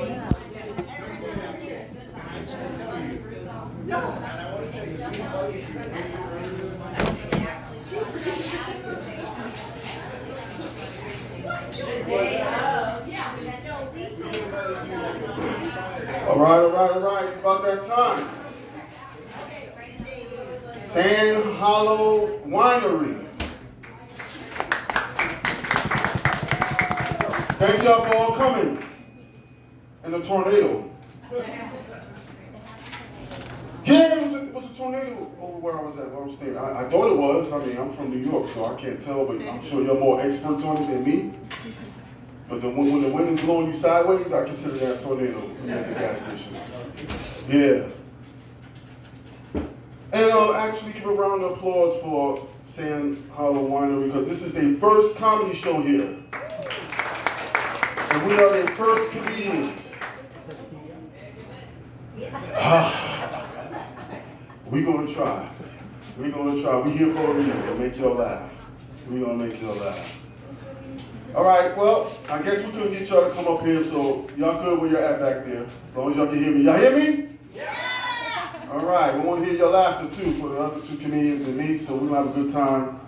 All right. It's about that time. Sand Hollow Winery. Thank y'all for all coming in a tornado. Yeah, it was a tornado over where I was at, where I'm staying. I thought it was. I mean, I'm from New York, so I can't tell, but I'm sure you're more experts on it than me. But when the wind is blowing you sideways, I consider that a tornado at the gas station. Yeah. And actually give a round of applause for Sand Hollow Winery, because this is their first comedy show here. And we are their first comedians. We're going to try. We're here for a reason, to make y'all laugh. We're going to make y'all laugh. All right, well, I guess we couldn't get y'all to come up here, so y'all good where you're at back there. As long as y'all can hear me. Y'all hear me? Yeah! All right, we want to hear your laughter, too, for the other two comedians and me, so we're going to have a good time.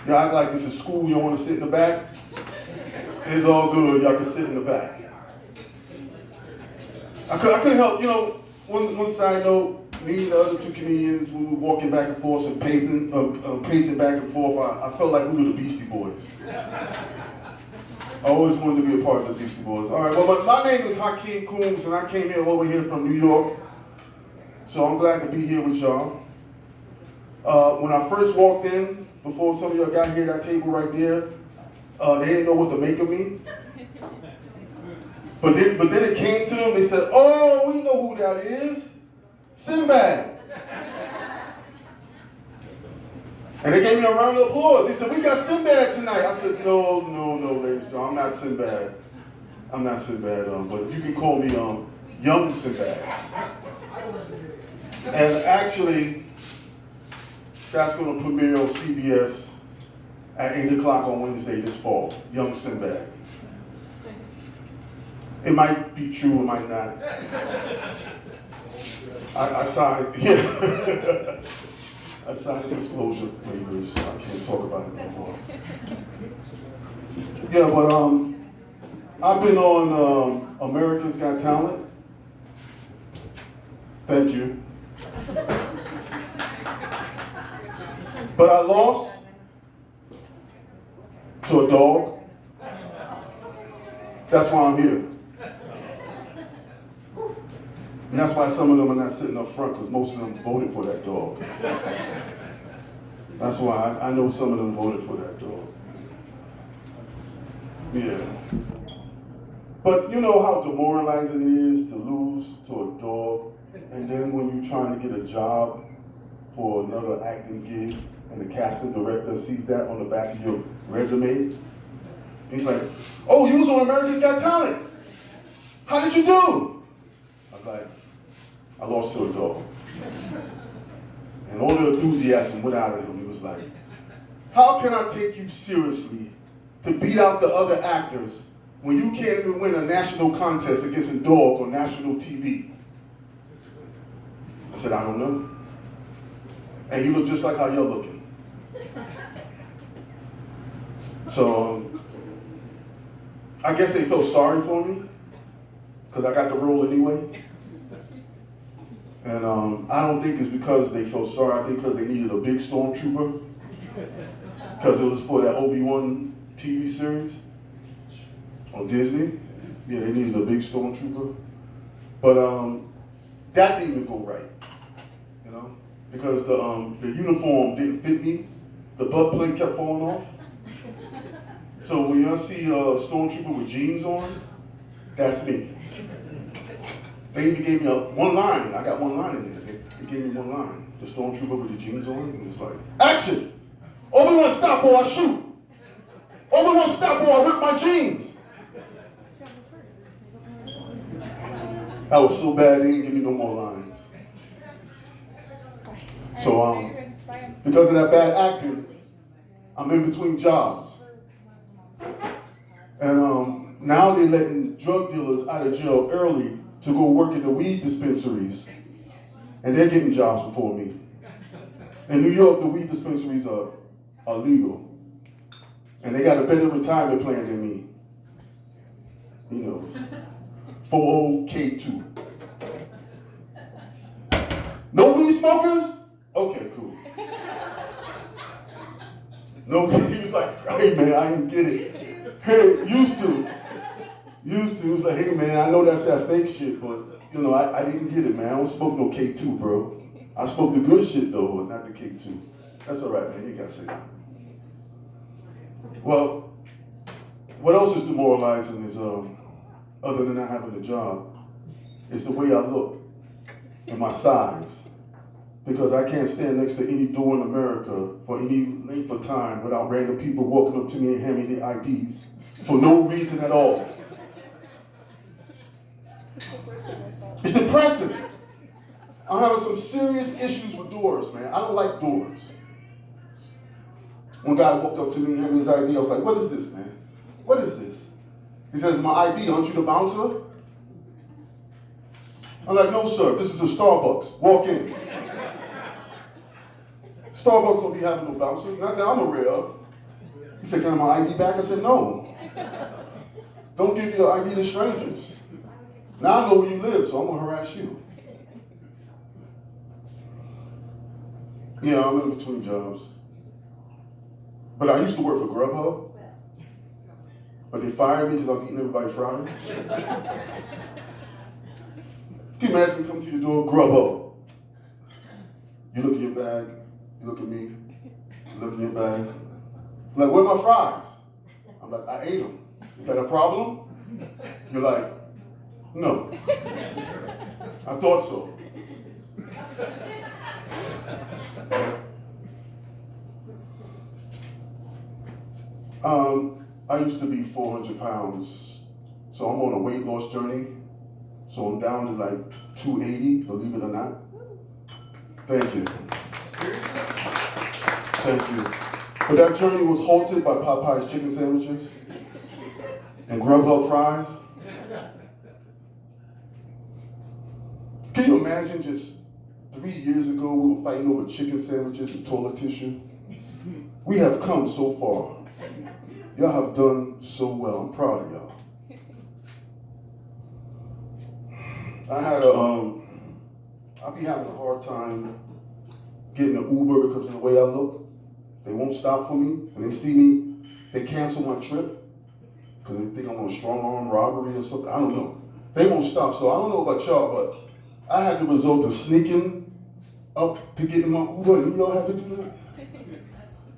Y'all act like this is school. You don't want to sit in the back? It's all good. Y'all can sit in the back. I couldn't help, one side note, me and the other two comedians, we were walking back and forth and pacing back and forth. I felt like we were the Beastie Boys. I always wanted to be a part of the Beastie Boys. All right, well, my name is Hakeem Coombs, and I came here over here from New York. So I'm glad to be here with y'all. When I first walked in, before some of y'all got here, that table right there, they didn't know what to make of me. But then it came to them, they said, oh, we know who that is. Sinbad. And they gave me a round of applause. They said, we got Sinbad tonight. I said, no, ladies and gentlemen, I'm not Sinbad. But you can call me Young Sinbad. And actually, that's going to premiere on CBS at 8 o'clock on Wednesday this fall, Young Sinbad. It might be true, it might not. I signed, I signed disclosure waivers. I can't talk about it no more. Yeah, but I've been on America's Got Talent. Thank you. But I lost to a dog. That's why I'm here. And that's why some of them are not sitting up front, because most of them voted for that dog. That's why I know some of them voted for that dog. Yeah. But you know how demoralizing it is to lose to a dog, and then when you're trying to get a job for another acting gig, and the casting director sees that on the back of your resume, he's like, oh, you was on America's Got Talent. How did you do? I was like, I lost to a dog. And all the enthusiasm went out of him. He was like, how can I take you seriously to beat out the other actors when you can't even win a national contest against a dog on national TV? I said, I don't know. And you look just like how you're looking. So, I guess they felt sorry for me, because I got the role anyway. And I don't think it's because they felt sorry. I think because they needed a big stormtrooper, because it was for that Obi-Wan TV series on Disney. Yeah, they needed a big stormtrooper. But that didn't even go right, because the uniform didn't fit me. The butt plate kept falling off. So when y'all see a stormtrooper with jeans on, that's me. They even gave me one line. I got one line in there. They gave me one line. The stormtrooper with the jeans on, and it was like, action! Obi-Wan, stop or I shoot! Obi-Wan, stop or I rip my jeans! That was so bad, they didn't give me no more lines. So, because of that bad acting, I'm in between jobs. And now they're letting drug dealers out of jail early to go work in the weed dispensaries, and they're getting jobs before me. In New York, the weed dispensaries are legal, and they got a better retirement plan than me. You know, 401k2. No weed smokers? Okay, cool. No, he was like, hey man, I didn't get it. Hey, used to. He was like, hey man, I know that's that fake shit, but you know, I didn't get it, man. I don't smoke no K2, bro. I smoke the good shit though, but not the K2. That's all right, man, you ain't gotta say that. Well, what else is demoralizing is, other than not having a job, is the way I look and my size. Because I can't stand next to any door in America for any length of time without random people walking up to me and handing me their IDs for no reason at all. It's depressing. I'm having some serious issues with doors, man. I don't like doors. One guy walked up to me and handed me his ID. I was like, what is this, man? What is this? He says, my ID, aren't you the bouncer? I'm like, no, sir, this is a Starbucks. Walk in. Starbucks don't be having no bouncers, not that I'm aware of. He said, can I have my ID back? I said, no. Don't give your ID to strangers. Now I know where you live, so I'm gonna harass you. Yeah, I'm in between jobs. But I used to work for Grubhub, but they fired me because I was eating everybody Friday. Can you imagine me come to your door, Grubhub? You look in your bag, you look at me, you look in your bag. I'm like, where are my fries? I'm like, I ate them. Is that a problem? You're like, no. I thought so. I used to be 400 pounds, so I'm on a weight loss journey. So I'm down to like 280, believe it or not. Thank you. Thank you. But that journey was halted by Popeye's chicken sandwiches and Grubhub fries. Can you imagine just 3 years ago we were fighting over chicken sandwiches and toilet tissue? We have come so far. Y'all have done so well. I'm proud of y'all. I'll be having a hard time getting an Uber because of the way I look. They won't stop for me. When they see me, they cancel my trip because they think I'm on a strong arm robbery or something. I don't know. They won't stop. So I don't know about y'all, but I had the result of sneaking up to get in my Uber, and y'all have to do that.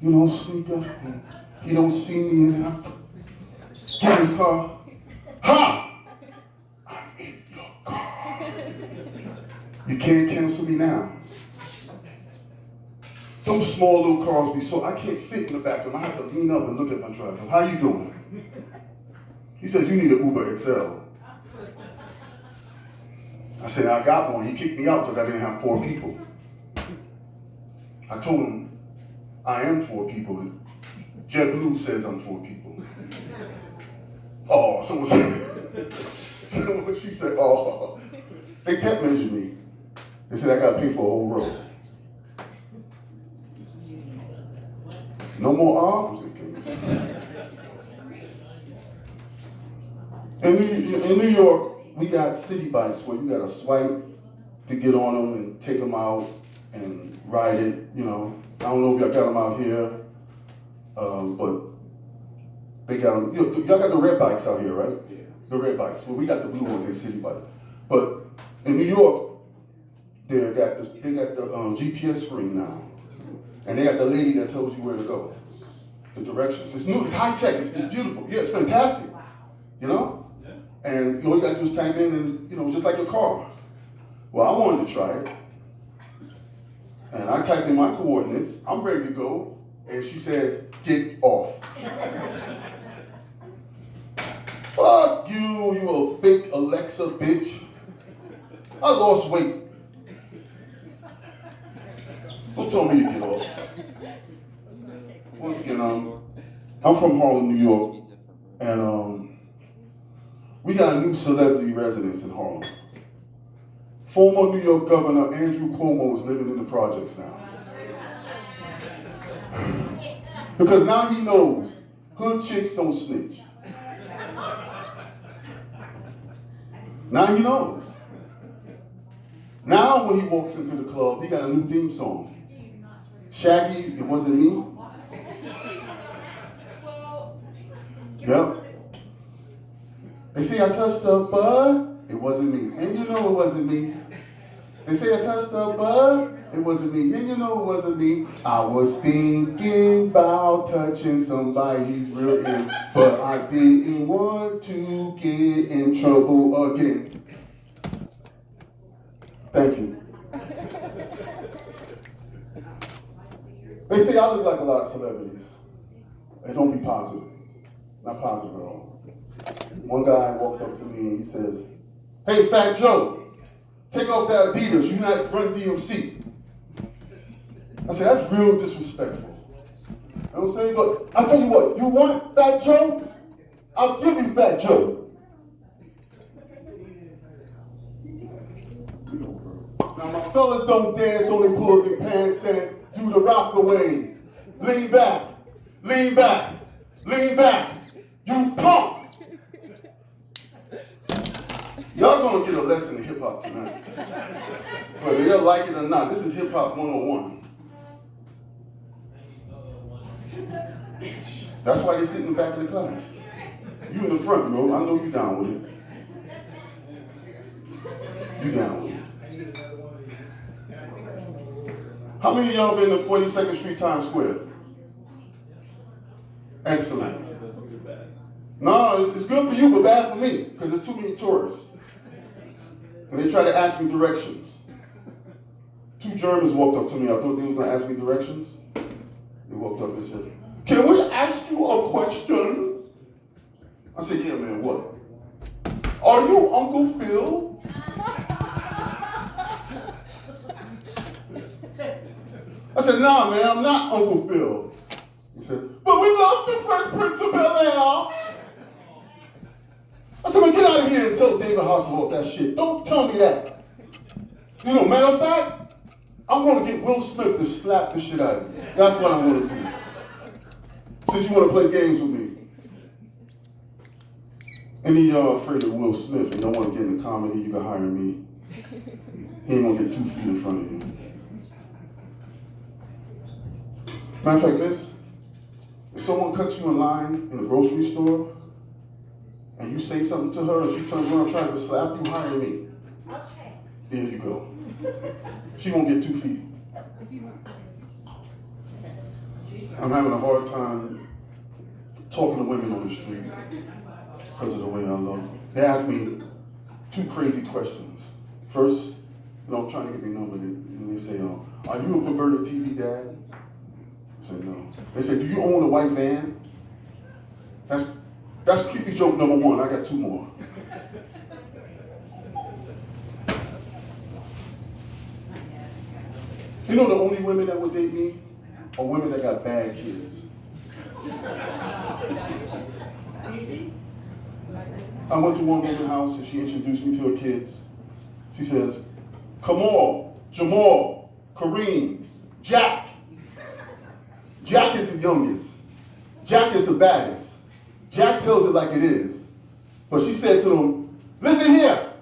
You know, sneak up, and he don't see me, and I get in his car. Ha! I'm in your car. You can't cancel me now. Those small little cars be so, I can't fit in the back of them. I have to lean up and look at my driver. How you doing? He says, you need an Uber XL. I said, I got one. He kicked me out because I didn't have 4 people. I told him, I am 4 people. JetBlue says I'm 4 people. Oh, someone said, she said, oh. They tape measured me. They said I got to pay for a whole row. No more arms. In New York, we got city bikes where you got to swipe to get on them and take them out and ride it, you know. I don't know if y'all got them out here, but they got them. Y'all got the red bikes out here, right? Yeah. The red bikes. Well, we got the blue ones, they city bikes. But in New York, they got the GPS screen now. And they got the lady that tells you where to go, the directions. It's new, it's high tech, it's beautiful. Yeah, it's fantastic, you know? And all you gotta do is type in and, you know, just like your car. Well, I wanted to try it. And I typed in my coordinates, I'm ready to go, and she says, get off. Fuck you, you a fake Alexa bitch. I lost weight. Don't tell me to get off. Once again, I'm from Harlem, New York, and We got a new celebrity residence in Harlem. Former New York Governor Andrew Cuomo is living in the projects now. Because now he knows hood chicks don't snitch. Now he knows. Now when he walks into the club, he got a new theme song. Shaggy, It Wasn't Me. Yep. They say I touched her bud, it wasn't me. And you know it wasn't me. They say I touched her bud, it wasn't me. And you know it wasn't me. I was thinking about touching somebody's real end, but I didn't want to get in trouble again. Thank you. They say I look like a lot of celebrities. They don't be positive. Not positive at all. One guy walked up to me and he says, "Hey, Fat Joe, take off that Adidas. You not run DMC." I said, "That's real disrespectful." You know what I'm saying? But I tell you what, you want Fat Joe? I'll give you Fat Joe. Now my fellas don't dance, only pull up their pants and do the rock away. Lean back, lean back, lean back. You punk! Y'all gonna get a lesson in hip hop tonight. Whether you like it or not, this is hip hop 101. That's why you sit in the back of the class. You in the front, bro. I know you down with it. You down with it. How many of y'all been to 42nd Street Times Square? Excellent. No, it's good for you, but bad for me, because there's too many tourists. And they try to ask me directions. Two Germans walked up to me. I thought they was going to ask me directions. They walked up and said, "Can we ask you a question?" I said, "Yeah, man, what?" "Are you Uncle Phil?" I said, "Nah, man, I'm not Uncle Phil." He said, "But we love the Fresh Prince of Bel-Air." I said, "Man, get out of here and tell David Hasselhoff that shit. Don't tell me that." You know, matter of fact, I'm going to get Will Smith to slap the shit out of you. That's what I'm going to do. Since you want to play games with me. Any of y'all afraid of Will Smith and don't want to get into comedy, you can hire me. He ain't going to get 2 feet in front of you. Matter of fact, miss, if someone cuts you in line in a grocery store and you say something to her and she turns around and tries to slap you, hire me. Okay. There you go. She won't get 2 feet. I'm having a hard time talking to women on the street because of the way I look. They ask me 2 crazy questions. First, I'm trying to get their number, and they say, "Are you a perverted TV dad?" I say, "No." They say, "Do you own a white van?" That's creepy joke number 1. I got 2 more. You know the only women that would date me are women that got bad kids. I went to one woman's house and she introduced me to her kids. She says, "Kamal, Jamal, Kareem, Jack." Jack is the youngest. Jack is the baddest. Jack tells it like it is. But she said to them, "Listen here.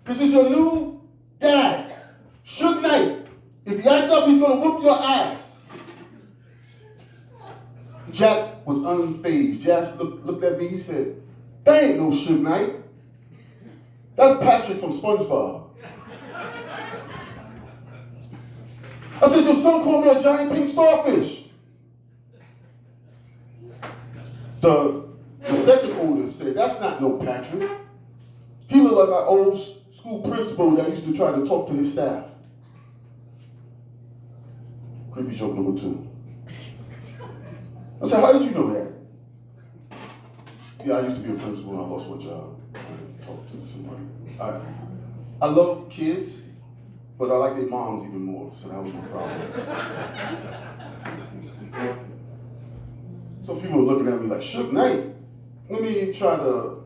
This is your new dad, Suge Knight. If you act up, he's going to whoop your ass." Jack was unfazed. Jack looked at me. He said, "That ain't no Suge Knight. That's Patrick from SpongeBob." I said, "Your son called me a giant pink starfish." The second oldest said, "That's not no Patrick. He looked like our old school principal that used to try to talk to his staff." Creepy joke number 2. I said, "How did you know that?" "Yeah, I used to be a principal and I lost my job. I didn't talk to somebody." I love kids, but I like their moms even more, so that was my problem. So people were looking at me like, "Suge Knight, let me try to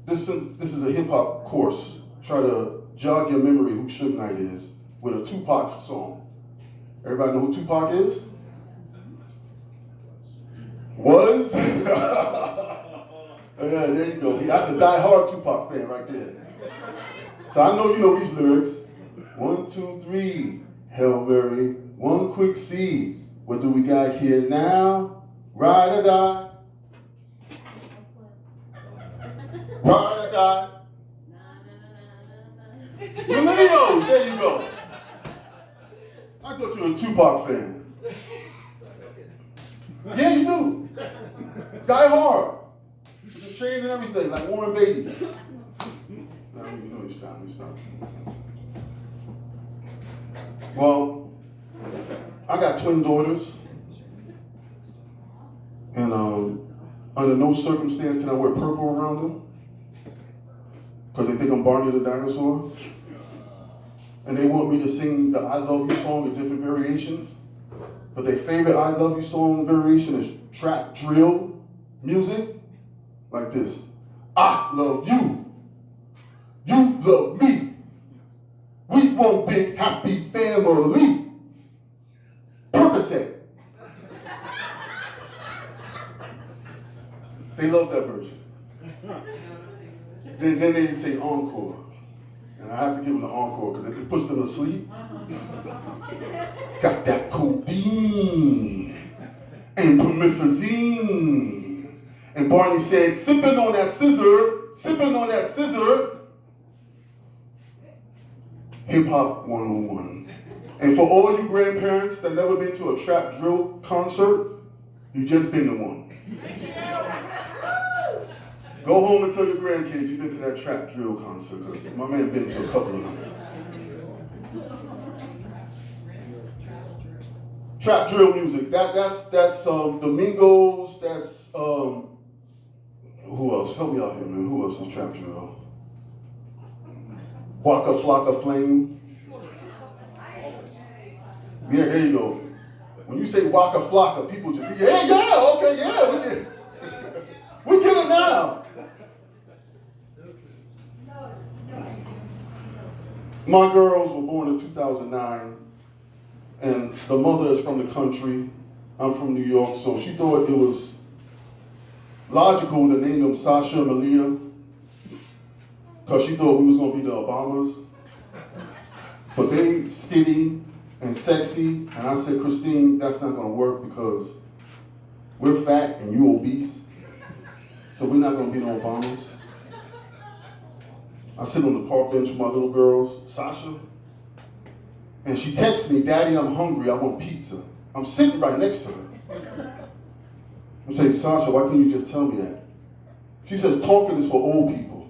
This is a hip hop course. Try to jog your memory who Suge Knight is with a Tupac song. Everybody know who Tupac is? Was? Yeah, there you go. That's a die-hard Tupac fan right there. So I know you know these lyrics. 1, 2, 3, Hail Mary, one quick C. What do we got here now? Ride or die. Ride or die. Millennials, there you go. I thought you were a Tupac fan. Yeah, you do. Die hard. The chain and everything, like Warren Beatty. No, you stop. Well, I got twin daughters, and under no circumstance can I wear purple around them, because they think I'm Barney the dinosaur. And they want me to sing the I Love You song in different variations. But their favorite I Love You song variation is trap drill music, like this. I love you. You love me. We one big happy family. Percocet. They love that version. Then they say encore. And I have to give them the encore because if it puts them to sleep, got that codeine and promethazine. And Barney said, sipping on that scissor. Hip Hop 101. And for all you grandparents that never been to a trap drill concert, you just been to one. Go home and tell your grandkids you've been to that trap drill concert, because my man been to a couple of them. Trap drill music, that's Domingos, that's who else? Help me out here, man. Who else is trap drill? Waka Flocka Flame. Yeah, there you go. When you say Waka Flocka, people just, we get it now. My girls were born in 2009, and the mother is from the country. I'm from New York, so she thought it was logical to name them Sasha and Malia, because she thought we was going to be the Obamas. But they skinny and sexy, and I said, Christine, that's not going to work because we're fat and you obese, so we're not going to be the Obamas. I sit on the park bench with my little girls, Sasha, and she texts me, Daddy, I'm hungry, I want pizza. I'm sitting right next to her. I'm saying, Sasha, why can't you just tell me that? She says, talking is for old people.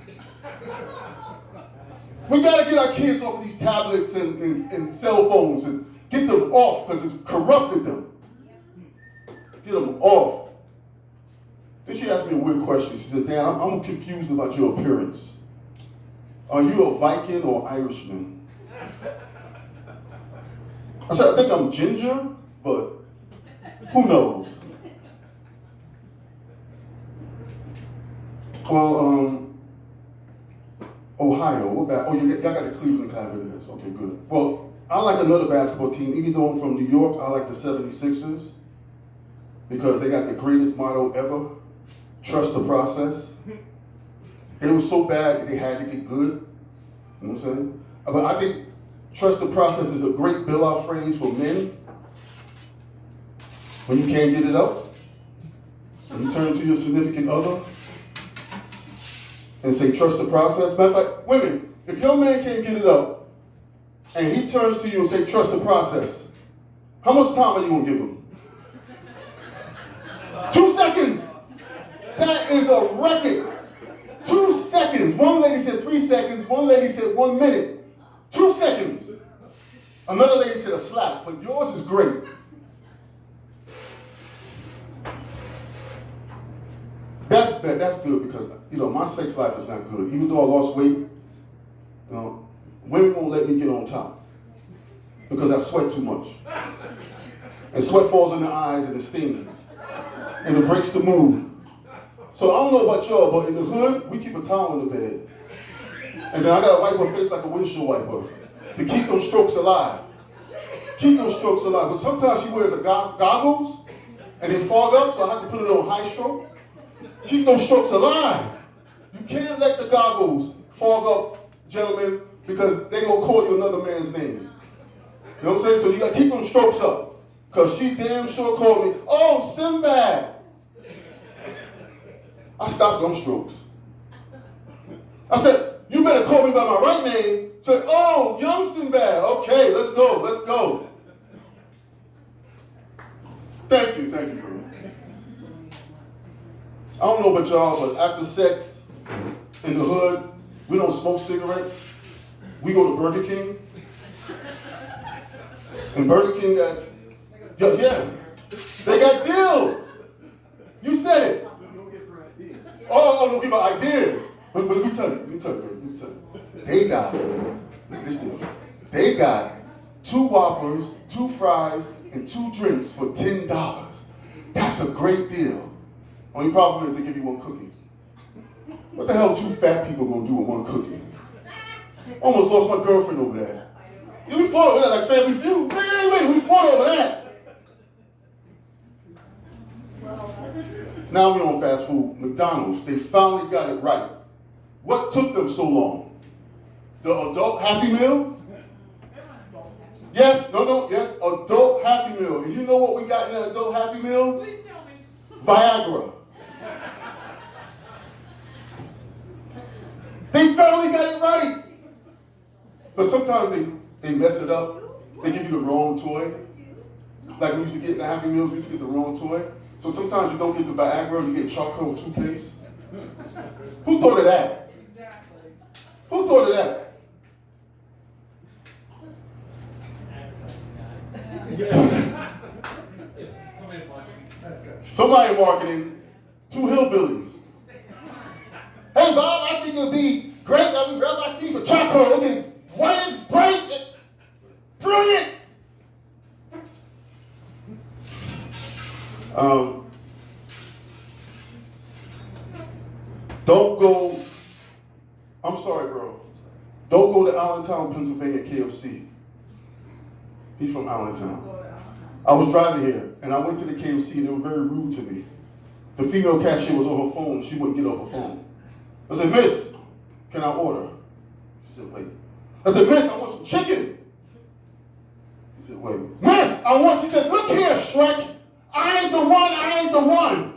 We gotta get our kids off of these tablets and cell phones and get them off because it's corrupted them. Get them off. Then she asked me a weird question. She said, Dad, I'm confused about your appearance. Are you a Viking or Irishman? I said, I think I'm ginger, but who knows? Well, Ohio, what about? Oh, y'all got the Cleveland Cavaliers. Okay, good. Well, I like another basketball team. Even though I'm from New York, I like the 76ers because they got the greatest motto ever, trust the process. They were so bad that they had to get good. You know what I'm saying? But I think trust the process is a great bill-out phrase for men. When you can't get it up, and you turn to your significant other and say, trust the process. Matter of fact, women, if your man can't get it up and he turns to you and say, trust the process, how much time are you going to give him? 2 seconds. That is a record. 2 seconds. One lady said 3 seconds. One lady said 1 minute. 2 seconds. Another lady said a slap, but yours is great. That's good because, my sex life is not good. Even though I lost weight, women won't let me get on top because I sweat too much. And sweat falls in the eyes and it stings. And it breaks the mood. So I don't know about y'all, but in the hood, we keep a towel in the bed. And then I gotta wipe her face like a windshield wiper to keep those strokes alive. Keep those strokes alive. But sometimes she wears a goggles and they fog up, so I have to put it on high stroke. Keep those strokes alive. You can't let the goggles fog up, gentlemen, because they gonna call you another man's name. You know what I'm saying? So you gotta keep them strokes up. Because she damn sure called me, oh, Sinbad. I stopped them strokes. I said, you better call me by my right name. She said, oh, young Sinbad. Okay, let's go, let's go. Thank you, girl. I don't know about y'all, but after sex, in the hood, we don't smoke cigarettes. We go to Burger King. And Burger King got, yeah, they got deals. You said it. Oh, don't give out ideas. But let me tell you. They got, look at this deal. They got 2 Whoppers, 2 fries, and 2 drinks for $10. That's a great deal. Only problem is they give you 1 cookie. What the hell 2 fat people gonna do with 1 cookie? Almost lost my girlfriend over that. Yeah, we fought over that like Family Feud. Wait, we fought over that. Now we're on fast food. McDonald's, they finally got it right. What took them so long? The adult Happy Meal? Yes, yes, adult Happy Meal. And you know what we got in that adult Happy Meal? Please tell me. Viagra. They finally got it right. But sometimes they mess it up. They give you the wrong toy. Like we used to get in the Happy Meals, we used to get the wrong toy. So sometimes you don't get the Viagra, you get charcoal toothpaste. Who thought of that? Who thought of that? Somebody marketing, 2 hillbillies. Hey Bob, I think it would be great that we grab my teeth with charcoal. It'll be white, bright, brilliant. Don't go, I'm sorry, bro. Don't go to Allentown, Pennsylvania, KFC. He's from Allentown. I was driving here, and I went to the KFC, and they were very rude to me. The female cashier was on her phone, and she wouldn't get off her phone. I said, Miss, can I order? She said, wait. I said, Miss, I want some chicken. She said, wait. Miss, she said, look here, Shrek. I ain't the one.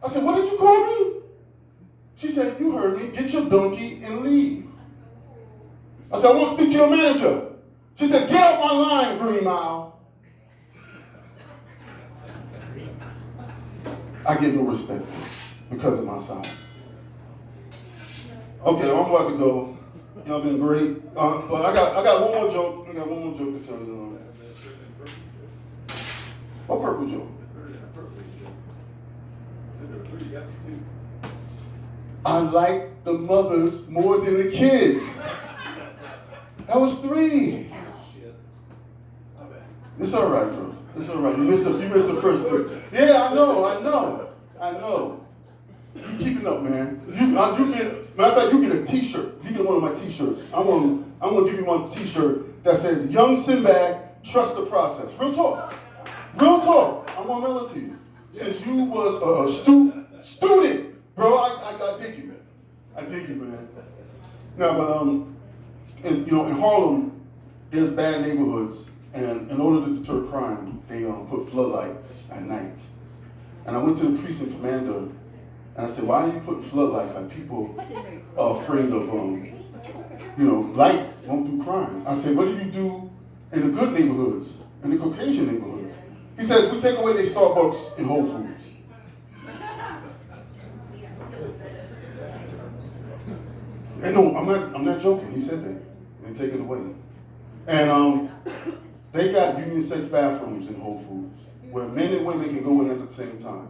I said, what did you call me? She said, you heard me. Get your donkey and leave. I said, I want to speak to your manager. She said, get off my line, Green Mile. I get no respect because of my size. Okay, I'm about to go. Y'all been great. But I got one more joke. I got one more joke to tell you. What purple joke? I like the mothers more than the kids. That was 3. It's all right, bro. It's all right. You missed the first 2. Yeah, I know. You keeping up, man. You get, matter of fact, you get a T-shirt. You get one of my T-shirts. I'm gonna give you one T-shirt that says "Young Sinbad, trust the process." Real talk. I'm gonna mail it to you. Since you was a student, bro, I dig you. I dig you, man. Now, but in Harlem, there's bad neighborhoods, and in order to deter crime, they put floodlights at night. And I went to the precinct commander, and I said, why are you putting floodlights? Like, people are afraid of, lights won't do crime. I said, what do you do in the good neighborhoods, in the Caucasian neighborhoods? He says, we take away their Starbucks and Whole Foods. And no, I'm not joking. He said that. They take it away. And they got union sex bathrooms in Whole Foods where men and women can go in at the same time.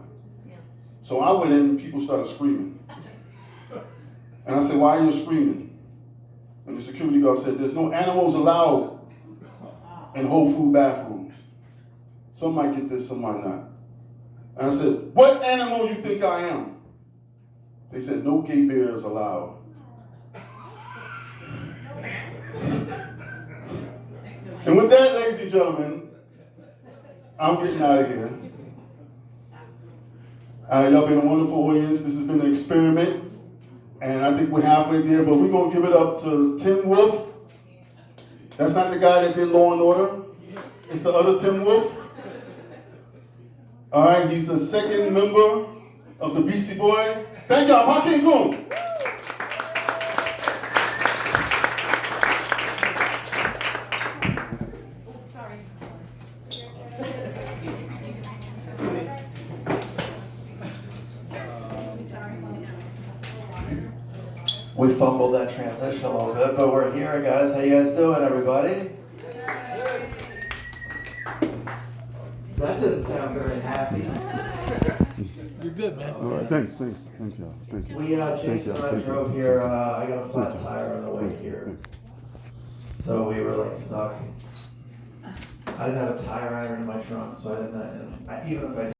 So I went in and people started screaming. And I said, why are you screaming? And the security guard said, there's no animals allowed in Whole Food bathrooms. Some might get this, some might not. And I said, what animal you think I am? They said, no gay bears allowed. And with that, ladies and gentlemen, I'm getting out of here. Y'all been a wonderful audience. This has been an experiment. And I think we're halfway there, but we're going to give it up to Tim Wolf. That's not the guy that did Law and Order. It's the other Tim Wolf. All right, he's the second member of the Beastie Boys. Thank y'all. Ma King Boom. We fumbled that transition a little bit, but we're here, guys. How you guys doing, everybody? That didn't sound very happy. You're good, man. All right, thanks, thank y'all. Thank you. We, Jason and I drove here, I got a flat tire on the way here. So we were like stuck. I didn't have a tire iron in my trunk, so I didn't, even if I